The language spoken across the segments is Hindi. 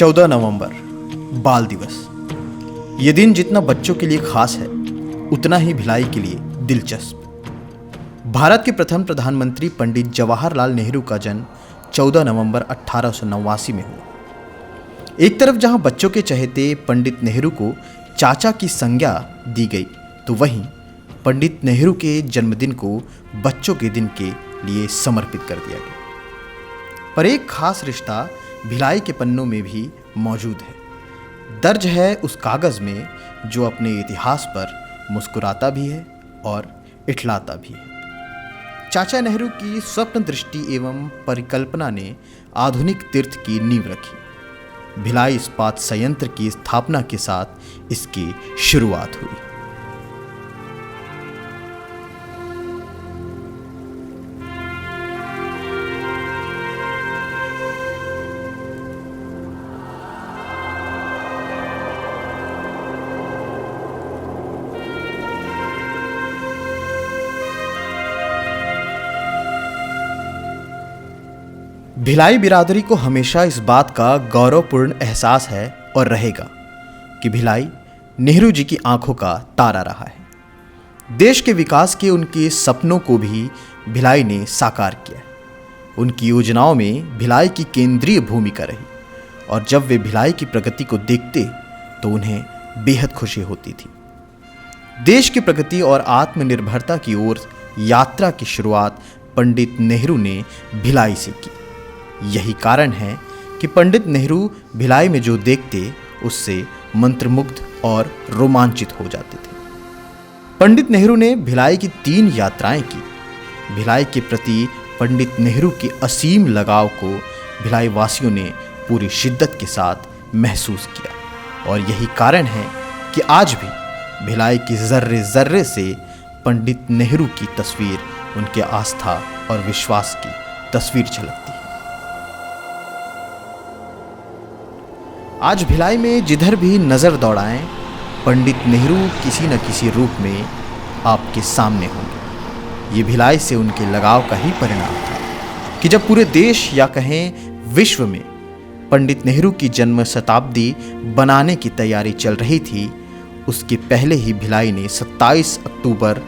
14 नवंबर बाल दिवस। ये दिन जितना बच्चों के लिए खास है उतना ही भिलाई के लिए दिलचस्प। भारत के प्रथम प्रधानमंत्री पंडित जवाहरलाल नेहरू का जन्म 14 नवंबर 1889 में हुआ। एक तरफ जहां बच्चों के चहेते पंडित नेहरू को चाचा की संज्ञा दी गई, तो वहीं पंडित नेहरू के जन्मदिन को बच्चों के दिन के लिए समर्पित कर दिया गया। पर एक खास रिश्ता भिलाई के पन्नों में भी मौजूद है। दर्ज है उस कागज में जो अपने इतिहास पर मुस्कुराता भी है और इठलाता भी है। चाचा नेहरू की स्वप्न दृष्टि एवं परिकल्पना ने आधुनिक तीर्थ की नींव रखी। भिलाई इस्पात संयंत्र की स्थापना के साथ इसकी शुरुआत हुई। भिलाई बिरादरी को हमेशा इस बात का गौरवपूर्ण एहसास है और रहेगा कि भिलाई नेहरू जी की आंखों का तारा रहा है। देश के विकास के उनके सपनों को भी भिलाई ने साकार किया। उनकी योजनाओं में भिलाई की केंद्रीय भूमिका रही और जब वे भिलाई की प्रगति को देखते तो उन्हें बेहद खुशी होती थी। देश की प्रगति और आत्मनिर्भरता की ओर यात्रा की शुरुआत पंडित नेहरू ने भिलाई से की। यही कारण है कि पंडित नेहरू भिलाई में जो देखते उससे मंत्रमुग्ध और रोमांचित हो जाते थे। पंडित नेहरू ने भिलाई की 3 यात्राएं की। भिलाई के प्रति पंडित नेहरू की असीम लगाव को भिलाई वासियों ने पूरी शिद्दत के साथ महसूस किया और यही कारण है कि आज भी भिलाई की जर्रे जर्रे से पंडित नेहरू की तस्वीर, उनके आस्था और विश्वास की तस्वीर झलकती है। आज भिलाई में जिधर भी नज़र दौड़ाएं, पंडित नेहरू किसी न किसी रूप में आपके सामने होंगे। ये भिलाई से उनके लगाव का ही परिणाम था कि जब पूरे देश या कहें विश्व में पंडित नेहरू की जन्म शताब्दी बनाने की तैयारी चल रही थी, उसके पहले ही भिलाई ने 27 अक्टूबर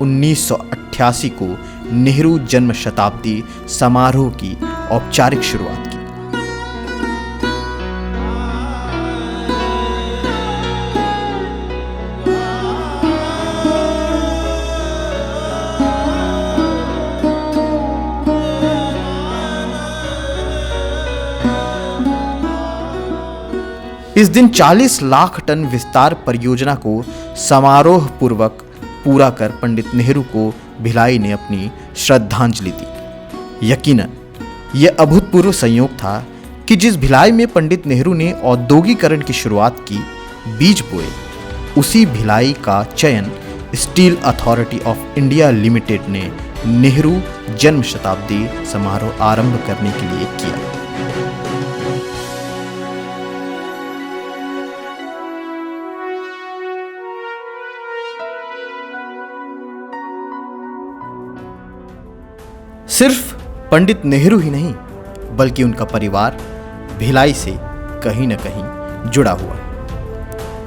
1988 को नेहरू जन्म शताब्दी समारोह की औपचारिक शुरुआत की। इस दिन 40 लाख टन विस्तार परियोजना को समारोह पूर्वक पूरा कर पंडित नेहरू को भिलाई ने अपनी श्रद्धांजलि दी। यकीनन यह अभूतपूर्व संयोग था कि जिस भिलाई में पंडित नेहरू ने औद्योगिकरण की शुरुआत की, बीज बोए, उसी भिलाई का चयन steel authority of India limited ने नेहरू जन्म शताब्दी समारोह आरंभ करने के लिए किया। सिर्फ पंडित नेहरू ही नहीं बल्कि उनका परिवार भिलाई से कहीं न कहीं जुड़ा हुआ।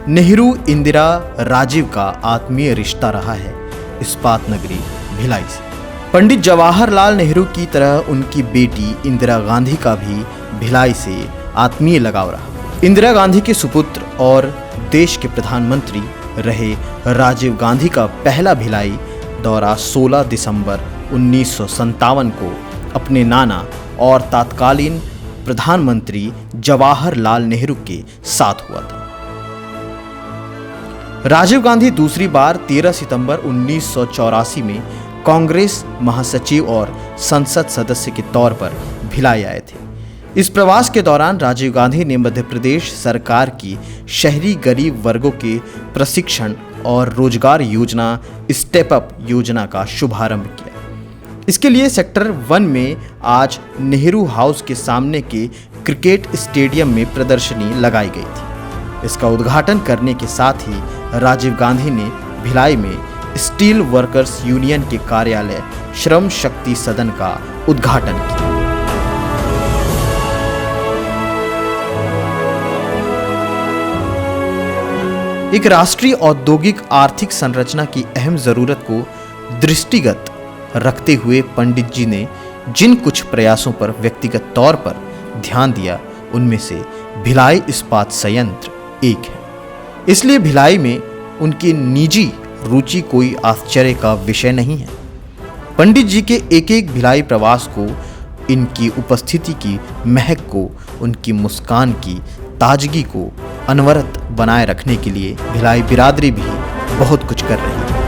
नेहरू इंदिरा राजीव का आत्मीय रिश्ता रहा है इस्पात नगरी भिलाई से। पंडित जवाहरलाल नेहरू की तरह उनकी बेटी इंदिरा गांधी का भी भिलाई से आत्मीय लगाव रहा। इंदिरा गांधी के सुपुत्र और देश के प्रधानमंत्री रहे राजीव गांधी का पहला भिलाई दौरा 16 दिसंबर 1957 को अपने नाना और तत्कालीन प्रधानमंत्री जवाहरलाल नेहरू के साथ हुआ था। राजीव गांधी दूसरी बार 13 सितंबर 1984 में कांग्रेस महासचिव और संसद सदस्य के तौर पर भिलाई आए थे। इस प्रवास के दौरान राजीव गांधी ने मध्य प्रदेश सरकार की शहरी गरीब वर्गों के प्रशिक्षण और रोजगार योजना स्टेप अप योजना का शुभारंभ किया। इसके लिए सेक्टर 1 में आज नेहरू हाउस के सामने के क्रिकेट स्टेडियम में प्रदर्शनी लगाई गई थी। इसका उद्घाटन करने के साथ ही राजीव गांधी ने भिलाई में स्टील वर्कर्स यूनियन के कार्यालय श्रम शक्ति सदन का उद्घाटन किया। एक राष्ट्रीय औद्योगिक आर्थिक संरचना की अहम जरूरत को दृष्टिगत रखते हुए पंडित जी ने जिन कुछ प्रयासों पर व्यक्तिगत तौर पर ध्यान दिया, उनमें से भिलाई इस्पात संयंत्र एक है। इसलिए भिलाई में उनकी निजी रुचि कोई आश्चर्य का विषय नहीं है। पंडित जी के एक एक भिलाई प्रवास को, इनकी उपस्थिति की महक को, उनकी मुस्कान की ताजगी को अनवरत बनाए रखने के लिए भिलाई बिरादरी भी बहुत कुछ कर रही है।